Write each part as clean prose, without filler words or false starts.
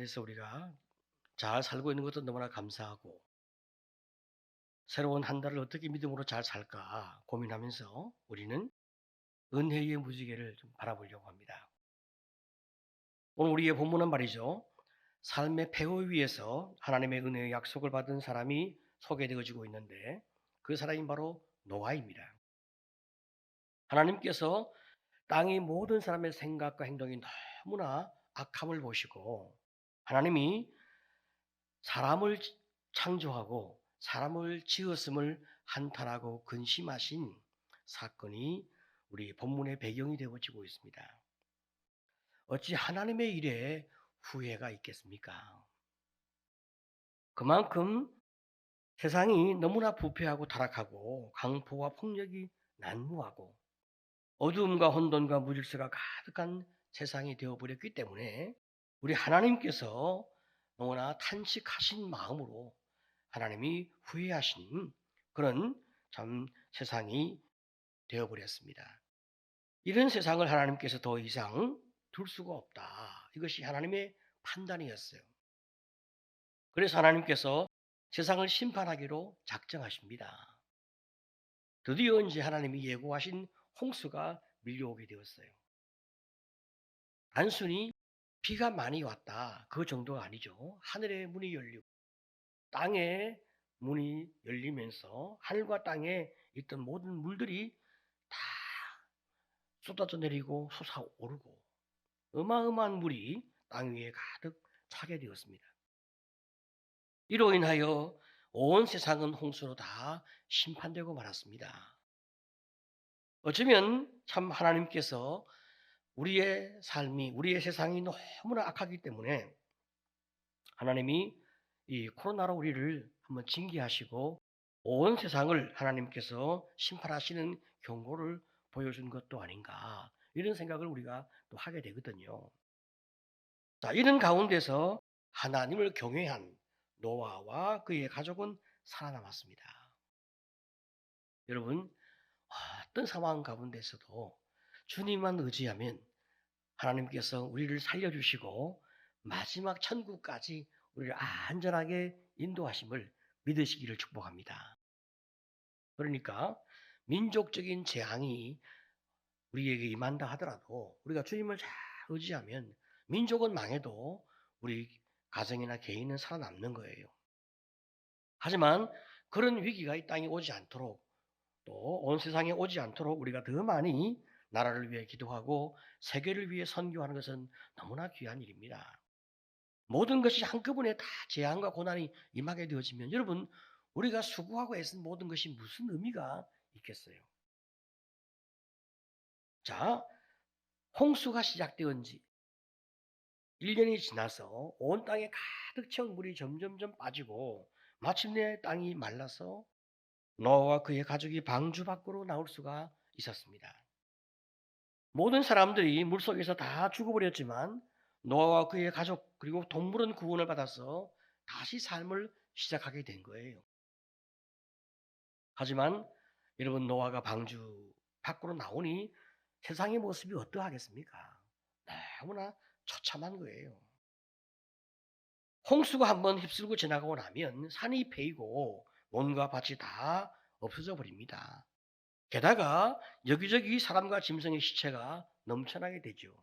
가운데서 우리가 잘 살고 있는 것도 너무나 감사하고 새로운 한 달을 어떻게 믿음으로 잘 살까 고민하면서 우리는 은혜의 무지개를 좀 바라보려고 합니다. 오늘 우리의 본문은 말이죠. 삶의 폐허 위에서 하나님의 은혜의 약속을 받은 사람이 소개되어지고 있는데 그 사람이 바로 노아입니다. 하나님께서 땅의 모든 사람의 생각과 행동이 너무나 악함을 보시고 하나님이 사람을 창조하고 사람을 지었음을 한탄하고 근심하신 사건이 우리 본문의 배경이 되어지고 있습니다. 어찌 하나님의 일에 후회가 있겠습니까? 그만큼 세상이 너무나 부패하고 타락하고 강포와 폭력이 난무하고 어두움과 혼돈과 무질서가 가득한 세상이 되어버렸기 때문에 우리 하나님께서 너무나 탄식하신 마음으로 하나님이 후회하신 그런 참 세상이 되어버렸습니다. 이런 세상을 하나님께서 더 이상 둘 수가 없다. 이것이 하나님의 판단이었어요. 그래서 하나님께서 세상을 심판하기로 작정하십니다. 드디어 이제 하나님이 예고하신 홍수가 밀려오게 되었어요. 단순히 비가 많이 왔다. 그 정도가 아니죠. 하늘의 문이 열리고 땅의 문이 열리면서 하늘과 땅에 있던 모든 물들이 다 쏟아져 내리고 솟아오르고 어마어마한 물이 땅 위에 가득 차게 되었습니다. 이로 인하여 온 세상은 홍수로 다 심판되고 말았습니다. 어쩌면 참 하나님께서 우리의 삶이 우리의 세상이 너무나 악하기 때문에 하나님이 이 코로나로 우리를 한번 징계하시고 온 세상을 하나님께서 심판하시는 경고를 보여준 것도 아닌가 이런 생각을 우리가 또 하게 되거든요. 자, 이런 가운데서 하나님을 경외한 노아와 그의 가족은 살아남았습니다. 여러분, 어떤 상황 가운데서도 주님만 의지하면 하나님께서 우리를 살려주시고 마지막 천국까지 우리를 안전하게 인도하심을 믿으시기를 축복합니다. 그러니까 민족적인 재앙이 우리에게 임한다 하더라도 우리가 주님을 잘 의지하면 민족은 망해도 우리 가정이나 개인은 살아남는 거예요. 하지만 그런 위기가 이 땅에 오지 않도록 또 온 세상에 오지 않도록 우리가 더 많이 나라를 위해 기도하고 세계를 위해 선교하는 것은 너무나 귀한 일입니다. 모든 것이 한꺼번에 다 재앙과 고난이 임하게 되어지면 여러분 우리가 수고하고 애쓴 모든 것이 무슨 의미가 있겠어요? 자, 홍수가 시작되은 지 1년이 지나서 온 땅에 가득 채운 물이 점점점 빠지고 마침내 땅이 말라서 노아와 그의 가족이 방주 밖으로 나올 수가 있었습니다. 모든 사람들이 물속에서 다 죽어버렸지만 노아와 그의 가족 그리고 동물은 구원을 받아서 다시 삶을 시작하게 된 거예요. 하지만 여러분 노아가 방주 밖으로 나오니 세상의 모습이 어떠하겠습니까? 너무나 처참한 거예요. 홍수가 한번 휩쓸고 지나가고 나면 산이 패이고 논과 밭이 다 없어져 버립니다. 게다가 여기저기 사람과 짐승의 시체가 넘쳐나게 되죠.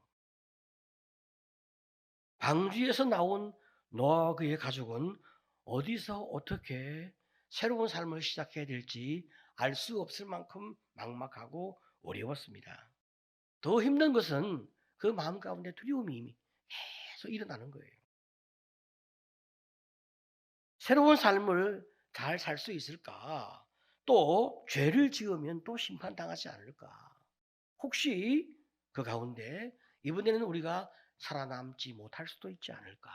방주에서 나온 노아와 그의 가족은 어디서 어떻게 새로운 삶을 시작해야 될지 알 수 없을 만큼 막막하고 어려웠습니다. 더 힘든 것은 그 마음 가운데 두려움이 계속 일어나는 거예요. 새로운 삶을 잘 살 수 있을까? 또 죄를 지으면 또 심판당하지 않을까? 혹시 그 가운데 이번에는 우리가 살아남지 못할 수도 있지 않을까?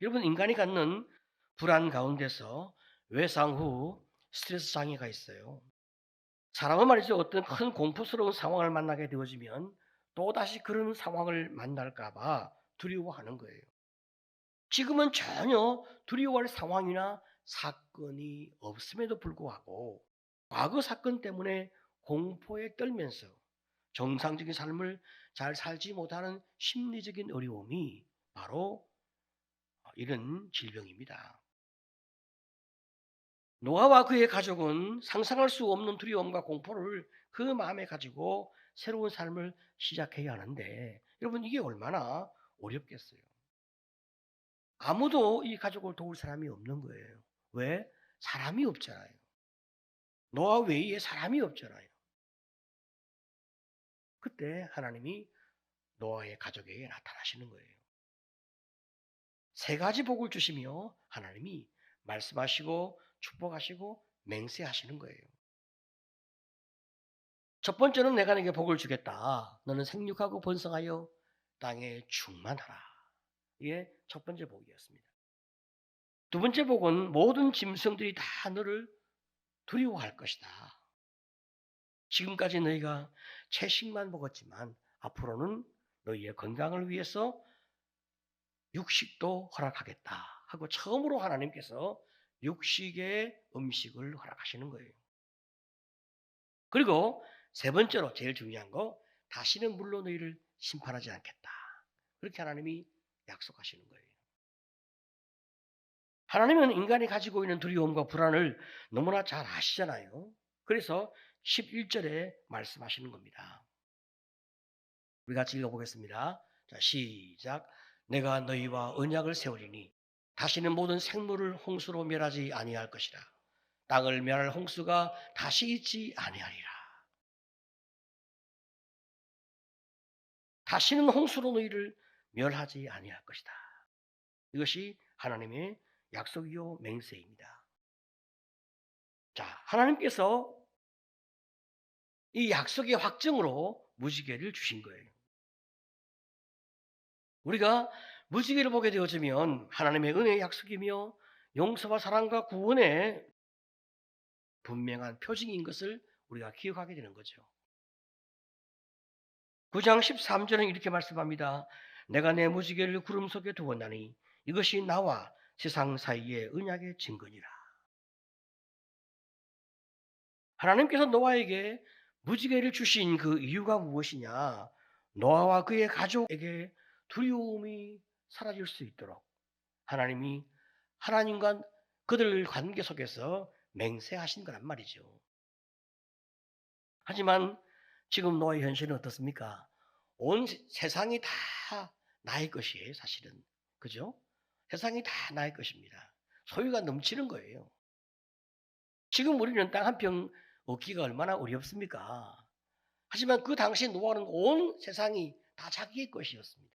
여러분 인간이 갖는 불안 가운데서 외상 후 스트레스 장애가 있어요. 사람은 말이죠. 어떤 큰 공포스러운 상황을 만나게 되어지면 또다시 그런 상황을 만날까 봐 두려워하는 거예요. 지금은 전혀 두려워할 상황이나 사건이 없음에도 불구하고 과거 사건 때문에 공포에 떨면서 정상적인 삶을 잘 살지 못하는 심리적인 어려움이 바로 이런 질병입니다. 노아와 그의 가족은 상상할 수 없는 두려움과 공포를 그 마음에 가지고 새로운 삶을 시작해야 하는데 여러분 이게 얼마나 어렵겠어요. 아무도 이 가족을 도울 사람이 없는 거예요. 왜? 사람이 없잖아요. 노아 외에 사람이 없잖아요. 그때 하나님이 노아의 가족에게 나타나시는 거예요. 세 가지 복을 주시며 하나님이 말씀하시고 축복하시고 맹세하시는 거예요. 첫 번째는 내가 네게 복을 주겠다. 너는 생육하고 번성하여 땅에 충만하라. 이게 첫 번째 복이었습니다. 두 번째 복은 모든 짐승들이 다 너를 두려워할 것이다. 지금까지 너희가 채식만 먹었지만 앞으로는 너희의 건강을 위해서 육식도 허락하겠다 하고 처음으로 하나님께서 육식의 음식을 허락하시는 거예요. 그리고 세 번째로 제일 중요한 거 다시는 물로 너희를 심판하지 않겠다. 그렇게 하나님이 약속하시는 거예요. 하나님은 인간이 가지고 있는 두려움과 불안을 너무나 잘 아시잖아요. 그래서 11절에 말씀하시는 겁니다. 우리 같이 읽어보겠습니다. 자, 시작. 내가 너희와 언약을 세우리니 다시는 모든 생물을 홍수로 멸하지 아니할 것이라. 땅을 멸할 홍수가 다시 있지 아니하리라. 다시는 홍수로 너희를 멸하지 아니할 것이다. 이것이 하나님의 약속이요 맹세입니다. 자, 하나님께서 이 약속의 확증으로 무지개를 주신 거예요. 우리가 무지개를 보게 되어지면 하나님의 은혜의 약속이며 용서와 사랑과 구원의 분명한 표징인 것을 우리가 기억하게 되는 거죠. 9장 13절은 이렇게 말씀합니다. 내가 내 무지개를 구름 속에 두었나니 이것이 나와 세상 사이의 언약의 증거니라. 하나님께서 노아에게 무지개를 주신 그 이유가 무엇이냐? 노아와 그의 가족에게 두려움이 사라질 수 있도록 하나님이 하나님과 그들 관계 속에서 맹세하신 거란 말이죠. 하지만 지금 노아의 현실은 어떻습니까? 온 세상이 다 나의 것이에요, 사실은. 그죠? 세상이 다 나의 것입니다. 소유가 넘치는 거예요. 지금 우리는 땅 한 평 얻기가 얼마나 어렵습니까? 하지만 그 당시 노아는 온 세상이 다 자기의 것이었습니다.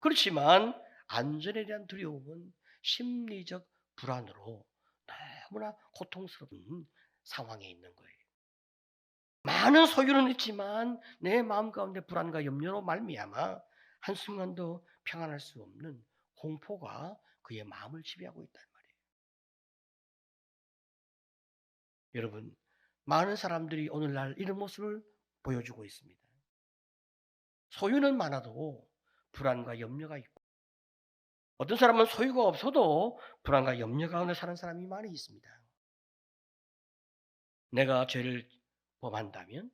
그렇지만 안전에 대한 두려움은 심리적 불안으로 너무나 고통스러운 상황에 있는 거예요. 많은 소유는 있지만 내 마음 가운데 불안과 염려로 말미암아 한순간도 평안할 수 없는 공포가 그의 마음을 지배하고 있단 말이에요. 여러분, 많은 사람들이 오늘날 이런 모습을 보여주고 있습니다. 소유는 많아도 불안과 염려가 있고 어떤 사람은 소유가 없어도 불안과 염려 가운데 사는 사람이 많이 있습니다. 내가 죄를 범한다면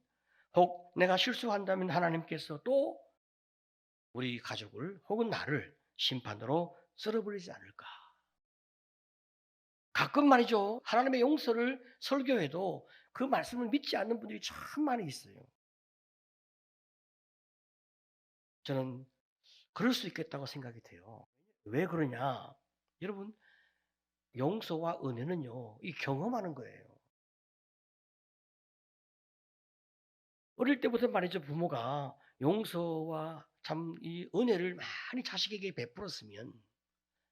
혹 내가 실수한다면 하나님께서 또 우리 가족을 혹은 나를 심판으로 썰어버리지 않을까. 가끔 말이죠. 하나님의 용서를 설교해도 그 말씀을 믿지 않는 분들이 참 많이 있어요. 저는 그럴 수 있겠다고 생각이 돼요. 왜 그러냐? 여러분, 용서와 은혜는요, 이 경험하는 거예요. 어릴 때부터 말이죠. 부모가 용서와 참 이 은혜를 많이 자식에게 베풀었으면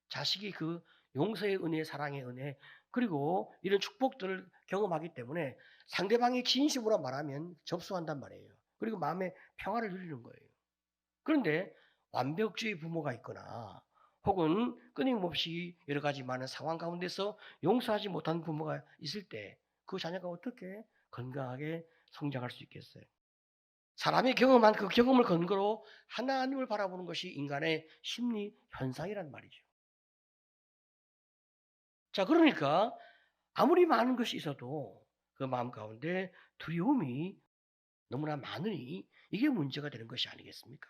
자식이 그 용서의 은혜, 사랑의 은혜, 그리고 이런 축복들을 경험하기 때문에 상대방이 진심으로 말하면 접수한단 말이에요. 그리고 마음의 평화를 누리는 거예요. 그런데 완벽주의 부모가 있거나 혹은 끊임없이 여러 가지 많은 상황 가운데서 용서하지 못한 부모가 있을 때 그 자녀가 어떻게 건강하게 성장할 수 있겠어요? 사람이 경험한 그 경험을 근거로 하나님을 바라보는 것이 인간의 심리 현상이란 말이죠. 자, 그러니까 아무리 많은 것이 있어도 그 마음 가운데 두려움이 너무나 많으니 이게 문제가 되는 것이 아니겠습니까?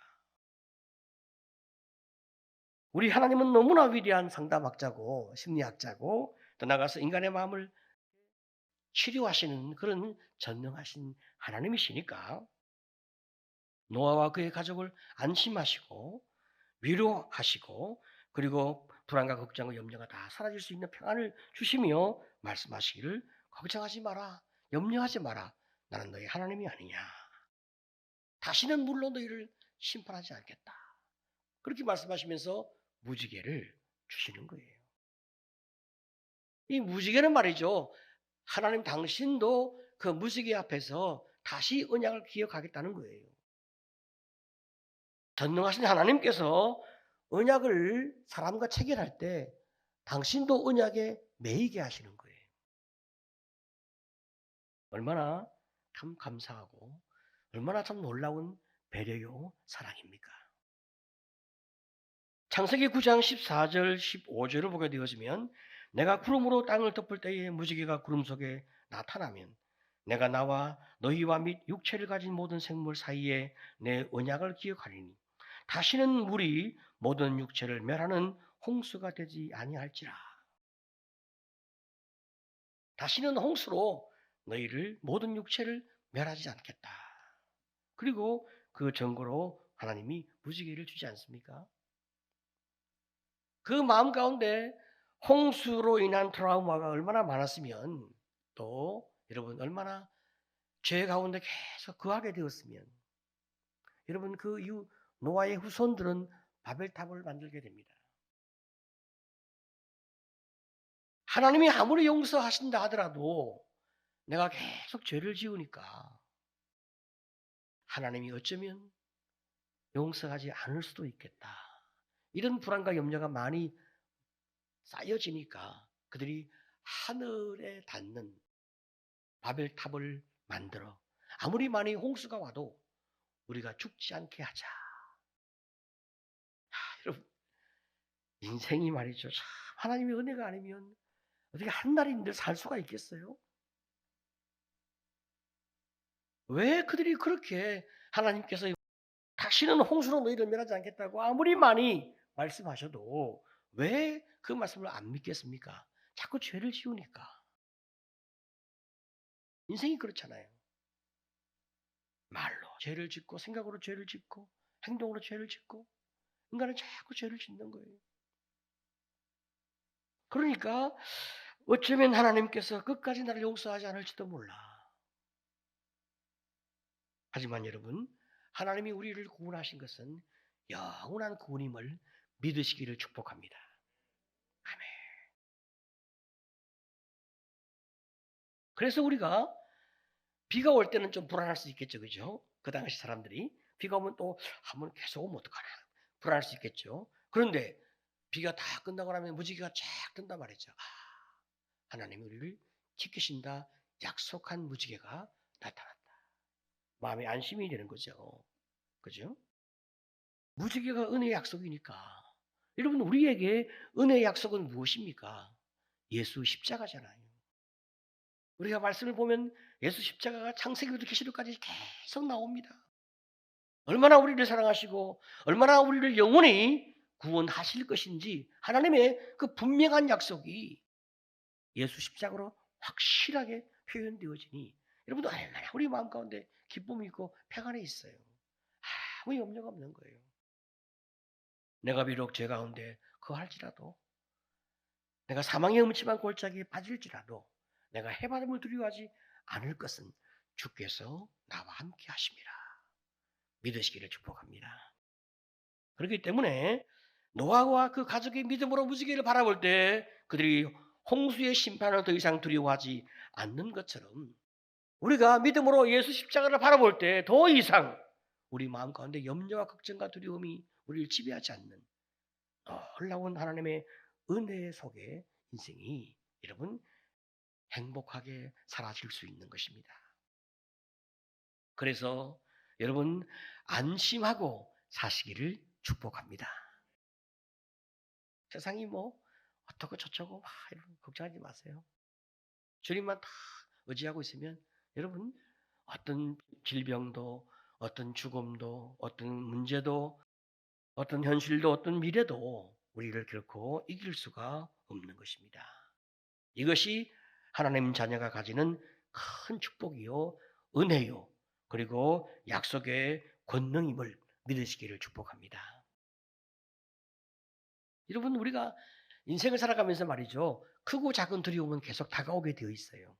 우리 하나님은 너무나 위대한 상담학자고 심리학자고 또 나가서 인간의 마음을 치료하시는 그런 전능하신 하나님이시니까 노아와 그의 가족을 안심하시고 위로하시고 그리고 불안과 걱정과 염려가 다 사라질 수 있는 평안을 주시며 말씀하시기를 걱정하지 마라. 염려하지 마라. 나는 너희 하나님이 아니냐. 다시는 물로 너희를 심판하지 않겠다. 그렇게 말씀하시면서 무지개를 주시는 거예요. 이 무지개는 말이죠. 하나님 당신도 그 무지개 앞에서 다시 언약을 기억하겠다는 거예요. 전능하신 하나님께서 언약을 사람과 체결할 때 당신도 언약에 매이게 하시는 거예요. 얼마나 참 감사하고 얼마나 참 놀라운 배려요 사랑입니까? 창세기 9장 14절 15절을 보게 되어지면 내가 구름으로 땅을 덮을 때에 무지개가 구름 속에 나타나면 내가 나와 너희와 및 육체를 가진 모든 생물 사이에 내 언약을 기억하리니 다시는 물이 모든 육체를 멸하는 홍수가 되지 아니할지라. 다시는 홍수로 너희를 모든 육체를 멸하지 않겠다. 그리고 그 증거로 하나님이 무지개를 주지 않습니까? 그 마음 가운데 홍수로 인한 트라우마가 얼마나 많았으면 또 여러분 얼마나 죄 가운데 계속 거하게 되었으면 여러분 그 이후 노아의 후손들은 바벨탑을 만들게 됩니다. 하나님이 아무리 용서하신다 하더라도 내가 계속 죄를 지으니까 하나님이 어쩌면 용서하지 않을 수도 있겠다. 이런 불안과 염려가 많이 쌓여지니까 그들이 하늘에 닿는 바벨탑을 만들어 아무리 많이 홍수가 와도 우리가 죽지 않게 하자. 여러분 인생이 말이죠. 참 하나님의 은혜가 아니면 어떻게 한 날인들 살 수가 있겠어요? 왜 그들이 그렇게 하나님께서 다시는 홍수로 너희를 멸하지 않겠다고 아무리 많이 말씀하셔도 왜 그 말씀을 안 믿겠습니까? 자꾸 죄를 지으니까. 인생이 그렇잖아요. 말로 죄를 짓고 생각으로 죄를 짓고 행동으로 죄를 짓고 인간은 자꾸 죄를 짓는 거예요. 그러니까 어쩌면 하나님께서 끝까지 나를 용서하지 않을지도 몰라. 하지만 여러분 하나님이 우리를 구원하신 것은 영원한 구원임을 믿으시기를 축복합니다. 아멘. 그래서 우리가 비가 올 때는 좀 불안할 수 있겠죠. 그죠? 그 당시 사람들이 비가 오면 또 한번 계속 오면 어떡하나 불안할 수 있겠죠. 그런데 비가 다 끝나고 나면 무지개가 쫙 뜬단 말이죠. 하나님이 우리를 지키신다 약속한 무지개가 나타났다. 마음이 안심이 되는 거죠. 그죠? 무지개가 은혜의 약속이니까. 여러분 우리에게 은혜의 약속은 무엇입니까? 예수 십자가잖아요. 우리가 말씀을 보면 예수 십자가가 창세기부터 계시록까지 계속 나옵니다. 얼마나 우리를 사랑하시고 얼마나 우리를 영원히 구원하실 것인지 하나님의 그 분명한 약속이 예수 십자가로 확실하게 표현되어지니 여러분도 얼마나 우리 마음 가운데 기쁨이 있고 평안이 있어요. 아무 염려가 없는 거예요. 내가 비록 죄 가운데 거할지라도 내가 사망의 음침한 골짜기에 빠질지라도 내가 해바람을 두려워하지 않을 것은 주께서 나와 함께 하심이라. 믿으시기를 축복합니다. 그렇기 때문에 노아와 그 가족의 믿음으로 무지개를 바라볼 때 그들이 홍수의 심판을 더 이상 두려워하지 않는 것처럼 우리가 믿음으로 예수 십자가를 바라볼 때 더 이상 우리 마음 가운데 염려와 걱정과 두려움이 우리를 지배하지 않는 놀라운 하나님의 은혜 속에 인생이 여러분 행복하게 살아질 수 있는 것입니다. 그래서 여러분 안심하고 사시기를 축복합니다. 세상이 뭐 어떻고 저쩌고 막 걱정하지 마세요. 주님만 다 의지하고 있으면 여러분 어떤 질병도, 어떤 죽음도, 어떤 문제도, 어떤 현실도, 어떤 미래도 우리를 결코 이길 수가 없는 것입니다. 이것이 하나님 자녀가 가지는 큰 축복이요, 은혜요, 그리고 약속의 권능임을 믿으시기를 축복합니다. 여러분, 우리가 인생을 살아가면서 말이죠, 크고 작은 두려움은 계속 다가오게 되어 있어요.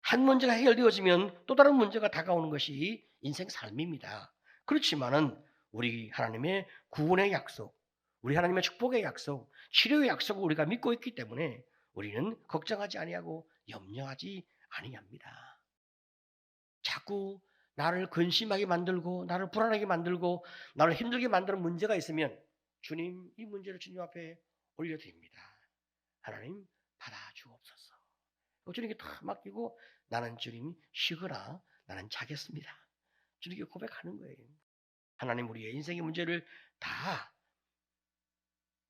한 문제가 해결되어지면 또 다른 문제가 다가오는 것이 인생 삶입니다. 그렇지만은 우리 하나님의 구원의 약속, 우리 하나님의 축복의 약속, 치료의 약속을 우리가 믿고 있기 때문에 우리는 걱정하지 아니하고 염려하지 아니합니다. 자꾸 나를 근심하게 만들고 나를 불안하게 만들고 나를 힘들게 만드는 문제가 있으면 주님, 이 문제를 주님 앞에 올려드립니다. 하나님, 받아주옵소서. 주님께 다 맡기고 나는 주님이 쉬거라, 나는 자겠습니다. 주님께 고백하는 거예요. 하나님, 우리의 인생의 문제를 다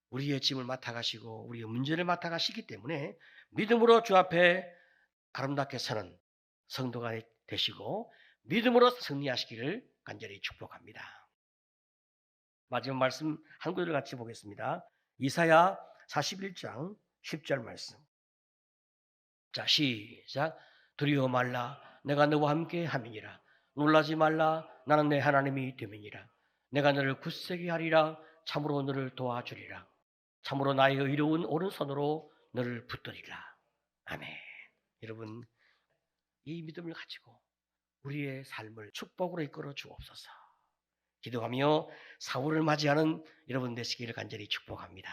우리의 짐을 맡아가시고 우리의 문제를 맡아가시기 때문에 믿음으로 주 앞에 아름답게 서는 성도가 되시고 믿음으로 승리하시기를 간절히 축복합니다. 마지막 말씀 한 구절 같이 보겠습니다. 이사야 41장 10절 말씀. 자, 시작. 두려워 말라. 내가 너와 함께 함이니라. 놀라지 말라. 나는 내 하나님이 됨이니라. 내가 너를 굳세게 하리라. 참으로 너를 도와주리라. 참으로 나의 의로운 오른손으로 너를 붙들리라. 아멘. 여러분, 이 믿음을 가지고 우리의 삶을 축복으로 이끌어 주옵소서. 기도하며 사울을 맞이하는 여러분 되시기를 간절히 축복합니다.